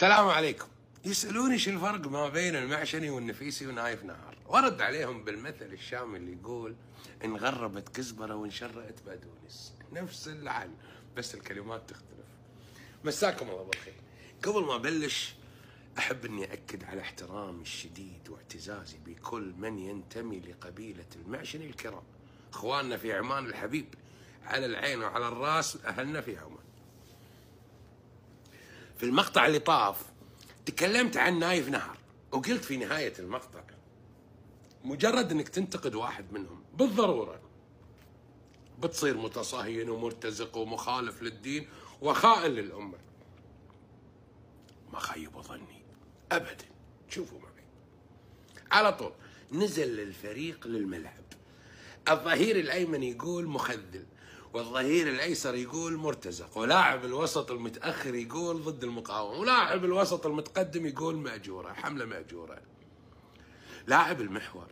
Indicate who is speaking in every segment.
Speaker 1: السلام عليكم. يسألوني شو الفرق ما بين المعشني والنفيسي ونايف نهار، وارد عليهم بالمثل الشامي اللي يقول ان غربت كزبره وانشرقت بقدونس، نفس اللعن بس الكلمات تختلف. مساكم الله بالخير. قبل ما ابلش احب اني اكد على احترامي الشديد واعتزازي بكل من ينتمي لقبيله المعشني الكرام، اخواننا في عمان الحبيب، على العين وعلى الراس اهلنا في عمان. في المقطع اللي طاف تكلمت عن نايف نهر، وقلت في نهاية المقطع مجرد انك تنتقد واحد منهم بالضرورة بتصير متصهين ومرتزق ومخالف للدين وخائن للأمة. ما خيب ظني أبدا. شوفوا معي، على طول نزل الفريق للملعب، الظهير الأيمن يقول مخذل، والظهير الأيسر يقول مرتزق، ولاعب الوسط المتأخر يقول ضد المقاومة، ولاعب الوسط المتقدم يقول مأجورة، حملة مأجورة. لاعب المحور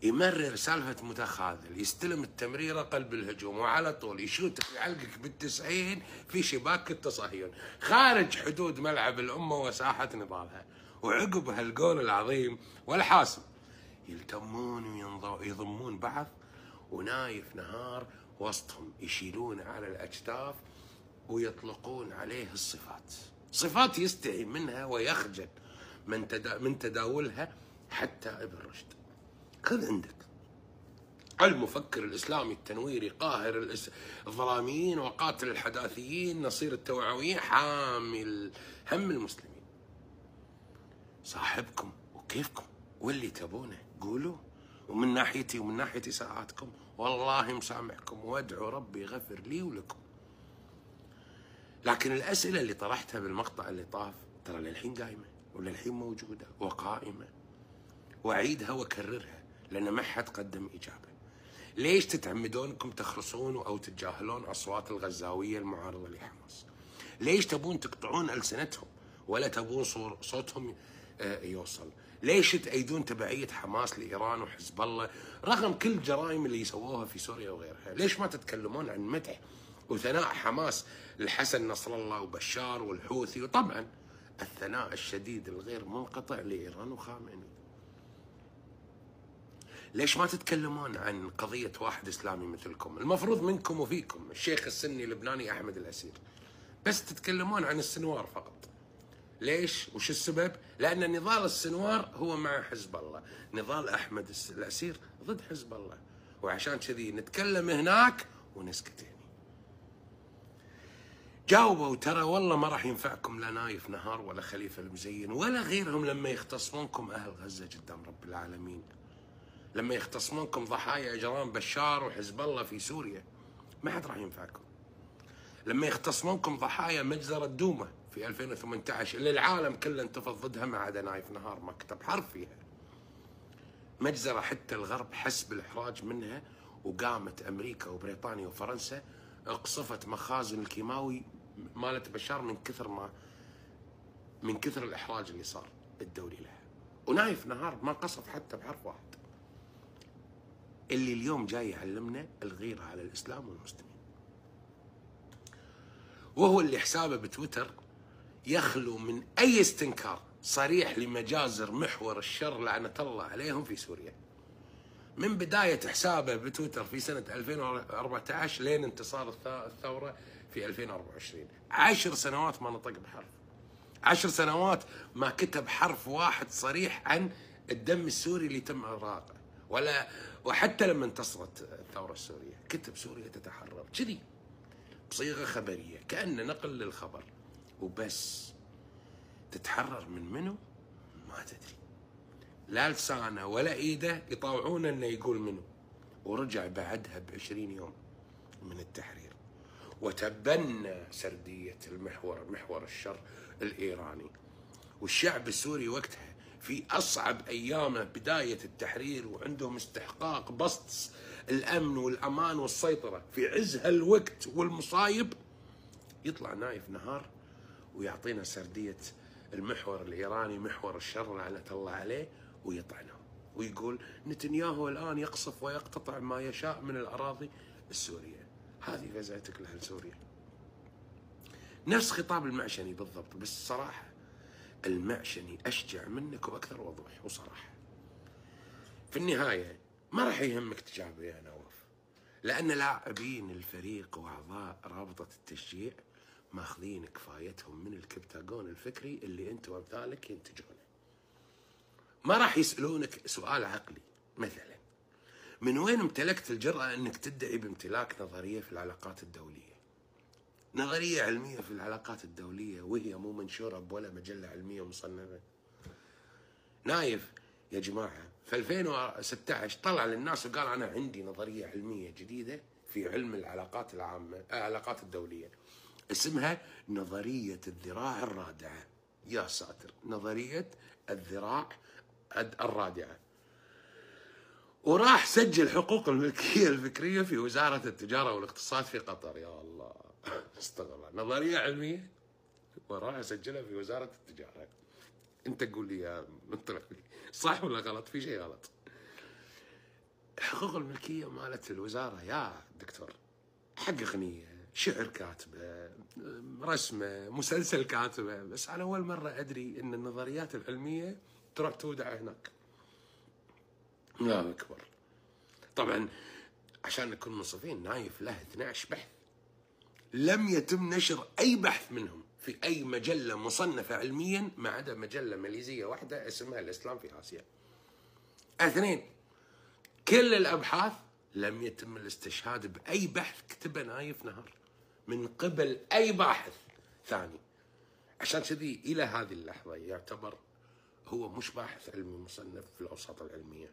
Speaker 1: يمرر سالفة متخاذل، يستلم التمريرة قلب الهجوم وعلى طول يشوتك ويعلقك بالتسعين في شباك التصهين خارج حدود ملعب الأمة وساحة نضالها. وعقب هالجول العظيم والحاسم يلتمون ويضمون بعض، ونايف نهار وسطهم يشيلون على الأكتاف ويطلقون عليه الصفات، صفات يستحي منها ويخجل من تداولها حتى ابن رشد. خذ عندك المفكر الإسلامي التنويري قاهر الظلاميين وقاتل الحداثيين نصير التوعويين حامل هم المسلمين، صاحبكم وكيفكم واللي تبونه قولوا، ومن ناحيتي ومن ناحية ساعاتكم والله مسامحكم وادعوا ربي يغفر لي ولكم. لكن الأسئلة اللي طرحتها بالمقطع اللي طاف ترى للحين قايمة وللحين موجودة وقائمة، وأعيدها وأكررها لأن ما حد قدم إجابة. ليش تتعمدون أنكم تخرصون أو تتجاهلون أصوات الغزاوية المعارضة لحماس؟ ليش تبون تقطعون ألسنتهم ولا تبون صوتهم يوصل؟ ليش تأيدون تبعية حماس لإيران وحزب الله رغم كل الجرائم اللي يسووها في سوريا وغيرها؟ ليش ما تتكلمون عن مدح وثناء حماس للحسن نصر الله وبشار والحوثي، وطبعا الثناء الشديد الغير منقطع لإيران وخامنئي؟ ليش ما تتكلمون عن قضية واحد إسلامي مثلكم المفروض منكم وفيكم الشيخ السني اللبناني أحمد الأسير، بس تتكلمون عن السنوار فقط؟ ليش؟ وش السبب؟ لأن نضال السنوار هو مع حزب الله، نضال أحمد الأسير ضد حزب الله، وعشان كذي نتكلم هناك ونسكت هنا. جاوبوا ترى والله ما راح ينفعكم لا نايف نهار ولا خليفة المزين ولا غيرهم لما يختصمونكم أهل غزة قدام رب العالمين، لما يختصمونكم ضحايا إجرام بشار وحزب الله في سوريا ما حد راح ينفعكم، لما يختصمونكم ضحايا مجزرة دومة في 2018 اللي العالم كله انتفض ضدها ما عدا نايف نهار ما كتب حرف فيها، مجزرة حتى الغرب حس بالإحراج منها، وقامت أمريكا وبريطانيا وفرنسا اقصفت مخازن الكيماوي مالت بشار من كثر الإحراج اللي صار الدولي لها، ونايف نهار ما قصف حتى بحرف واحد. اللي اليوم جاي يعلمنا الغيرة على الإسلام والمسلمين، وهو اللي حسابه بتويتر يخلو من أي استنكار صريح لمجازر محور الشر لعنة الله عليهم في سوريا، من بداية حسابه بتويتر في سنة 2014 لين انتصار الثورة في 2024. 10 سنوات ما نطق بحرف، 10 سنوات ما كتب حرف واحد صريح عن الدم السوري اللي تم إراقه، وحتى لما انتصرت الثورة السورية كتب سوريا تتحرر كذي بصيغة خبرية كأنه نقل للخبر وبس. تتحرر من منو؟ ما تدري، لا لسانه ولا ايده يطاوعونه انه يقول منو. ورجع بعدها ب20 يوم من التحرير وتبنى سردية محور الشر الإيراني، والشعب السوري وقتها في أصعب أيامه بداية التحرير وعندهم استحقاق بسط الأمن والأمان والسيطرة في عز هالوقت والمصايب، يطلع نايف نهار ويعطينا سردية المحور الإيراني محور الشر لعنة الله عليه ويطعنه ويقول نتنياهو الآن يقصف ويقتطع ما يشاء من الأراضي السورية. هذه غزاتك لأهل سوريا. نفس خطاب المعشني بالضبط، بس صراحة المعشني أشجع منك وأكثر وضوح وصراحة. في النهاية ما راح يهمك تجاوب يا نواف، لأن لاعبين الفريق وأعضاء رابطة التشجيع ماخذين كفايتهم من الكبتاغون الفكري اللي أنت وأمثالك ينتجونه. ما راح يسألونك سؤال عقلي، مثلا من وين امتلكت الجرأة أنك تدعي بامتلاك نظرية في العلاقات الدولية؟ نظرية علمية في العلاقات الدولية وهي مو منشورة بولا مجلة علمية مصنفة. نايف يا جماعة في 2016 طلع للناس وقال أنا عندي نظرية علمية جديدة في علم العلاقات العامة، العلاقات الدولية، اسمها نظرية الذراع الرادعة. يا ساتر، نظرية الذراع الرادعة. وراح سجل حقوق الملكية الفكرية في وزارة التجارة والاقتصاد في قطر. يا الله استغفر الله، نظرية علمية وراح اسجلها في وزارة التجارة. انت قول لي يا منطلق، صح ولا غلط؟ في شيء غلط. حقوق الملكية مالت الوزارة يا دكتور حق أغنية، شعر كاتبه، رسمه، مسلسل كاتبه، بس أنا أول مرة أدري أن النظريات العلمية تروح تودع هناك. لا أكبر. طبعا عشان نكون منصفين، نايف له 12 بحث لم يتم نشر أي بحث منهم في أي مجلة مصنفة علميا ما عدا مجلة ماليزية واحدة اسمها الإسلام في آسيا. 2 كل الأبحاث لم يتم الاستشهاد بأي بحث كتبه نايف نهر من قبل أي باحث ثاني. عشان كذي إلى هذه اللحظة يعتبر هو مش باحث علمي مصنف في الأوساط العلمية.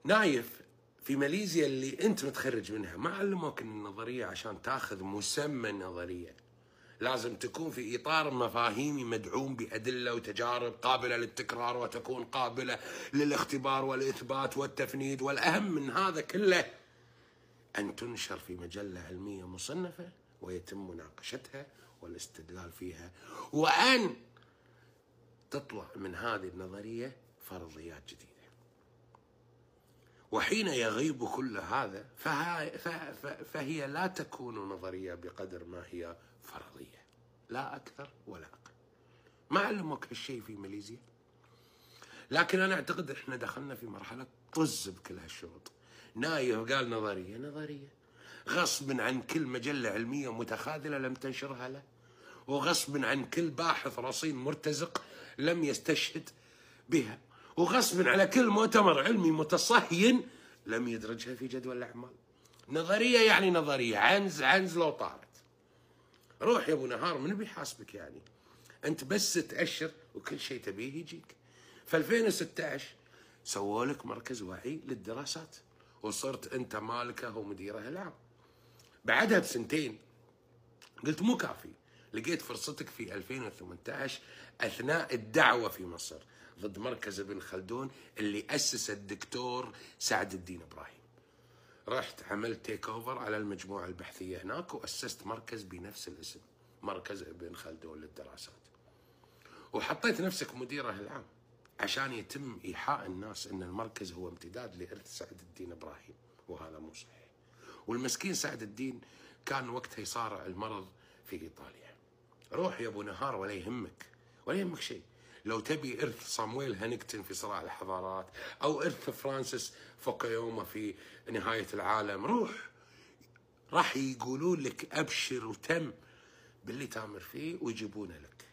Speaker 1: نايف في ماليزيا اللي أنت متخرج منها ما علموك أن النظرية عشان تاخذ مسمى النظرية لازم تكون في إطار مفاهيمي مدعوم بأدلة وتجارب قابلة للتكرار وتكون قابلة للاختبار والإثبات والتفنيد، والأهم من هذا كله أن تنشر في مجلة علمية مصنفة ويتم مناقشتها والاستدلال فيها، وأن تطلع من هذه النظرية فرضيات جديدة. وحين يغيب كل هذا فهي لا تكون نظرية بقدر ما هي فرضية، لا أكثر ولا أقل. ما علموك هالشيء في ماليزيا، لكن أنا أعتقد إحنا دخلنا في مرحلة طز بكل هالشروط. نايف قال نظرية غصب عن كل مجلة علمية متخاذلة لم تنشرها له، وغصب عن كل باحث رصين مرتزق لم يستشهد بها، وغصب على كل مؤتمر علمي متصهين لم يدرجها في جدول الأعمال. نظرية يعني نظرية، عنز لو طارت. روح يا أبو نهار، من بيحاسبك يعني؟ أنت بس تأشر وكل شيء تبيه يجيك. في 2016 سووا لك مركز وعي للدراسات وصرت أنت مالكه ومديره العام. بعدها ب2 قلت مو كافي، لقيت فرصتك في 2018 أثناء الدعوة في مصر ضد مركز ابن خلدون اللي أسسه الدكتور سعد الدين إبراهيم. رحت عملت تيك اوفر على المجموعة البحثية هناك وأسست مركز بنفس الاسم، مركز ابن خلدون للدراسات، وحطيت نفسك مديره العام عشان يتم إيحاء الناس أن المركز هو امتداد لإرث سعد الدين إبراهيم، وهذا مو صحيح. والمسكين سعد الدين كان وقتها يصارع المرض في إيطاليا. روح يا أبو نهار ولا يهمك شيء. لو تبي إرث صامويل هانينغتون في صراع الحضارات أو إرث فرانسيس فوكوياما في نهاية العالم، روح، راح يقولون لك أبشر وتم باللي تامر فيه ويجيبونه لك.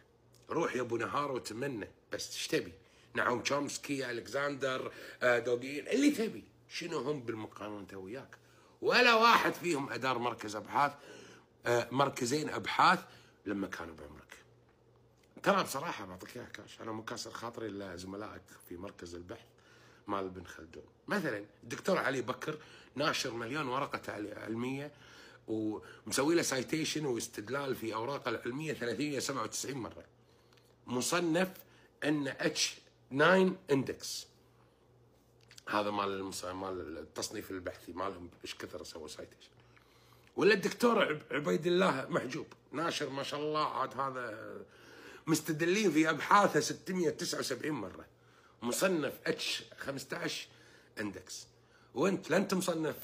Speaker 1: روح يا أبو نهار وتمنى، بس ايش تبي؟ نعوم تشومسكي، ألكسندر، دوغين، اللي تبي. شنو هم بالمقارنة أنت وياك؟ ولا واحد فيهم أدار مركز أبحاث، مركزين أبحاث لما كانوا بعمرك. ترى بصراحة بعطيك إياها كاش، أنا مكسر خاطري لزملائك في مركز البحث مال ابن خلدون. مثلا الدكتور علي بكر ناشر 1,000,000 ورقة علمية ومسوي له سايتيشن واستدلال في أوراقه العلمية 397 مرة. مصنف ان H9 اندكس، هذا مال التصنيف البحثي مالهم، ايش كثر سووا سايتيشن. ولا الدكتور عبيد الله محجوب ناشر ما شاء الله عاد هذا مستدلين في ابحاثه 679 مره. مصنف H15 اندكس، وانت لا انت مصنف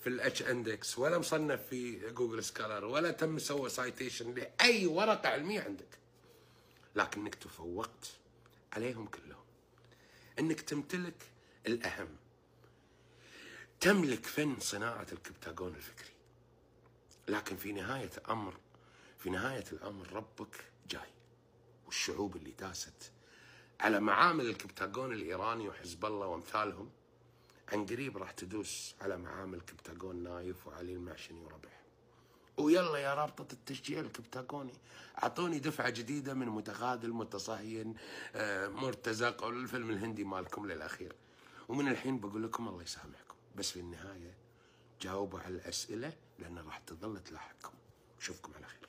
Speaker 1: في الاتش اندكس ولا مصنف في جوجل سكالر ولا تم سوى سايتيشن لاي ورقه علميه عندك. لكنك تفوقت عليهم كلهم، انك تمتلك الاهم، تملك فن صناعة الكبتاغون الفكري. لكن في نهاية الامر ربك جاي، والشعوب اللي داست على معامل الكبتاغون الايراني وحزب الله وامثالهم عن قريب راح تدوس على معامل كبتاغون نايف وعلي المعشني وربح. ويلا يا رابطة التشجيع الكبتاغوني اعطوني دفعة جديدة من متغادل متصهين مرتزق او الفيلم الهندي مالكم للاخير. ومن الحين بقول لكم الله يسامحكم، بس في النهاية جاوبوا على الاسئلة لان راح تظل تلاحقكم. اشوفكم على خير.